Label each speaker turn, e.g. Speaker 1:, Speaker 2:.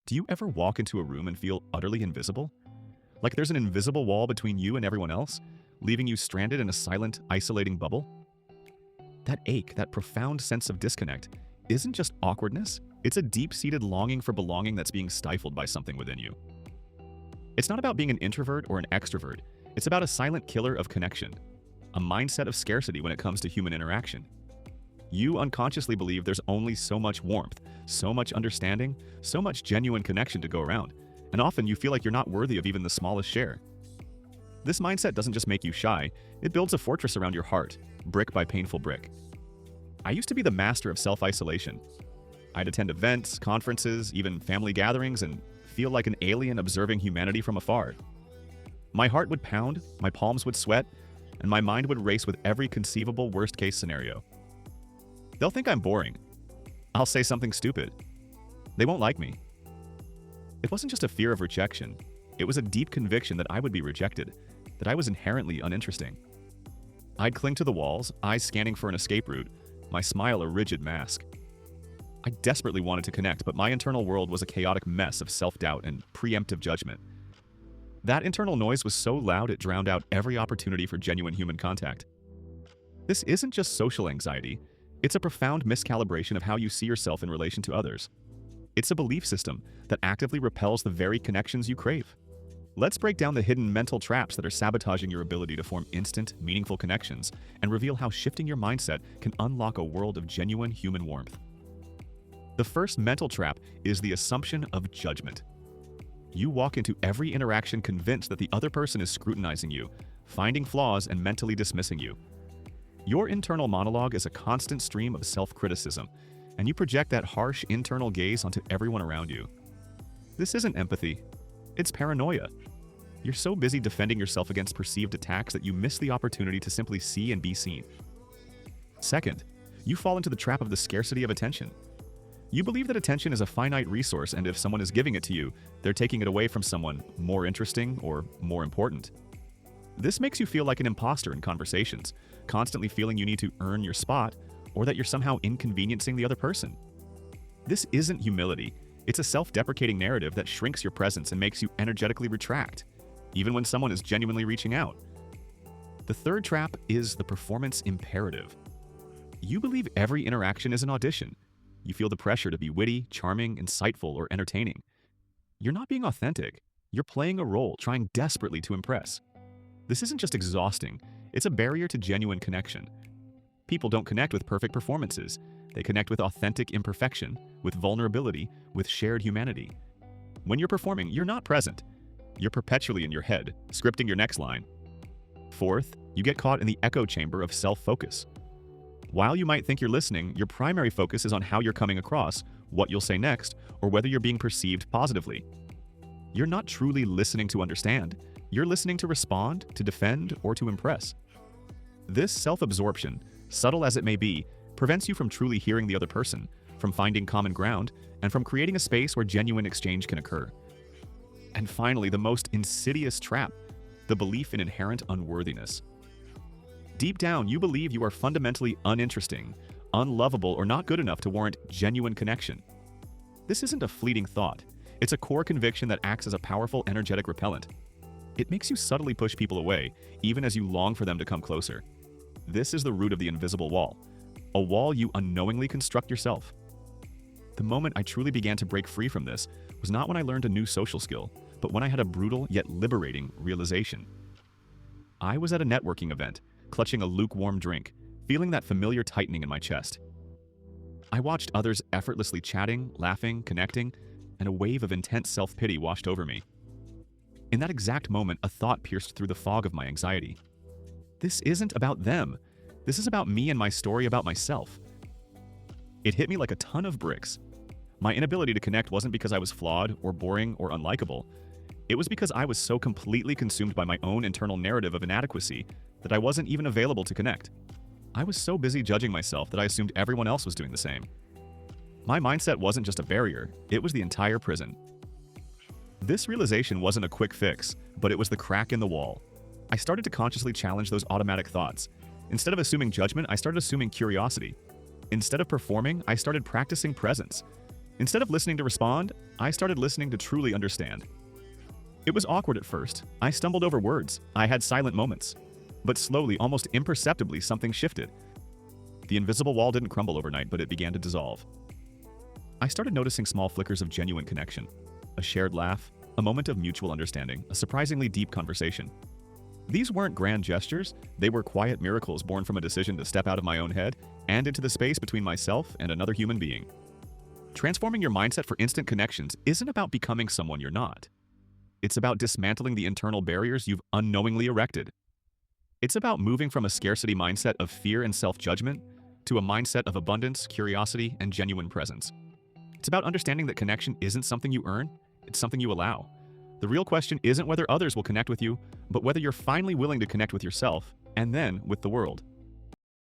Speaker 1: Do you ever walk into a room and feel utterly invisible? Like there's an invisible wall between you and everyone else, leaving you stranded in a silent, isolating bubble? That ache, that profound sense of disconnect, isn't just awkwardness, it's a deep-seated longing for belonging that's being stifled by something within you. It's not about being an introvert or an extrovert, it's about a silent killer of connection, a mindset of scarcity when it comes to human interaction. You unconsciously believe there's only so much warmth, so much understanding, so much genuine connection to go around, and often you feel like you're not worthy of even the smallest share. This mindset doesn't just make you shy, it builds a fortress around your heart, brick by painful brick. I used to be the master of self-isolation. I'd attend events, conferences, even family gatherings, and feel like an alien observing humanity from afar. My heart would pound, my palms would sweat, and my mind would race with every conceivable worst-case scenario. They'll think I'm boring. I'll say something stupid. They won't like me. It wasn't just a fear of rejection. It was a deep conviction that I would be rejected, that I was inherently uninteresting. I'd cling to the walls, eyes scanning for an escape route, my smile a rigid mask. I desperately wanted to connect, but my internal world was a chaotic mess of self-doubt and preemptive judgment. That internal noise was so loud it drowned out every opportunity for genuine human contact. This isn't just social anxiety. It's a profound miscalibration of how you see yourself in relation to others. It's a belief system that actively repels the very connections you crave. Let's break down the hidden mental traps that are sabotaging your ability to form instant, meaningful connections and reveal how shifting your mindset can unlock a world of genuine human warmth. The first mental trap is the assumption of judgment. You walk into every interaction convinced that the other person is scrutinizing you, finding flaws, and mentally dismissing you. Your internal monologue is a constant stream of self-criticism, and you project that harsh internal gaze onto everyone around you. This isn't empathy, it's paranoia. You're so busy defending yourself against perceived attacks that you miss the opportunity to simply see and be seen. Second, you fall into the trap of the scarcity of attention. You believe that attention is a finite resource, and if someone is giving it to you, they're taking it away from someone more interesting or more important. This makes you feel like an imposter in conversations, constantly feeling you need to earn your spot or that you're somehow inconveniencing the other person. This isn't humility. It's a self-deprecating narrative that shrinks your presence and makes you energetically retract, even when someone is genuinely reaching out. The third trap is the performance imperative. You believe every interaction is an audition. You feel the pressure to be witty, charming, insightful, or entertaining. You're not being authentic. You're playing a role, trying desperately to impress. This isn't just exhausting, it's a barrier to genuine connection. People don't connect with perfect performances. They connect with authentic imperfection, with vulnerability, with shared humanity. When you're performing, you're not present. You're perpetually in your head, scripting your next line. Fourth, you get caught in the echo chamber of self-focus. While you might think you're listening, your primary focus is on how you're coming across, what you'll say next, or whether you're being perceived positively. You're not truly listening to understand. You're listening to respond, to defend, or to impress. This self-absorption, subtle as it may be, prevents you from truly hearing the other person, from finding common ground, and from creating a space where genuine exchange can occur. And finally, the most insidious trap, the belief in inherent unworthiness. Deep down, you believe you are fundamentally uninteresting, unlovable, or not good enough to warrant genuine connection. This isn't a fleeting thought. It's a core conviction that acts as a powerful energetic repellent. It makes you subtly push people away, even as you long for them to come closer. This is the root of the invisible wall, a wall you unknowingly construct yourself. The moment I truly began to break free from this was not when I learned a new social skill, but when I had a brutal yet liberating realization. I was at a networking event, clutching a lukewarm drink, feeling that familiar tightening in my chest. I watched others effortlessly chatting, laughing, connecting, and a wave of intense self-pity washed over me. In that exact moment, a thought pierced through the fog of my anxiety. This isn't about them. This is about me and my story about myself. It hit me like a ton of bricks. My inability to connect wasn't because I was flawed or boring or unlikable. It was because I was so completely consumed by my own internal narrative of inadequacy that I wasn't even available to connect. I was so busy judging myself that I assumed everyone else was doing the same. My mindset wasn't just a barrier, it was the entire prison. This realization wasn't a quick fix, but it was the crack in the wall. I started to consciously challenge those automatic thoughts. Instead of assuming judgment, I started assuming curiosity. Instead of performing, I started practicing presence. Instead of listening to respond, I started listening to truly understand. It was awkward at first. I stumbled over words. I had silent moments. But slowly, almost imperceptibly, something shifted. The invisible wall didn't crumble overnight, but it began to dissolve. I started noticing small flickers of genuine connection. A shared laugh, a moment of mutual understanding, a surprisingly deep conversation. These weren't grand gestures, they were quiet miracles born from a decision to step out of my own head and into the space between myself and another human being. Transforming your mindset for instant connections isn't about becoming someone you're not. It's about dismantling the internal barriers you've unknowingly erected. It's about moving from a scarcity mindset of fear and self-judgment to a mindset of abundance, curiosity, and genuine presence. It's about understanding that connection isn't something you earn, it's something you allow. The real question isn't whether others will connect with you, but whether you're finally willing to connect with yourself and then with the world.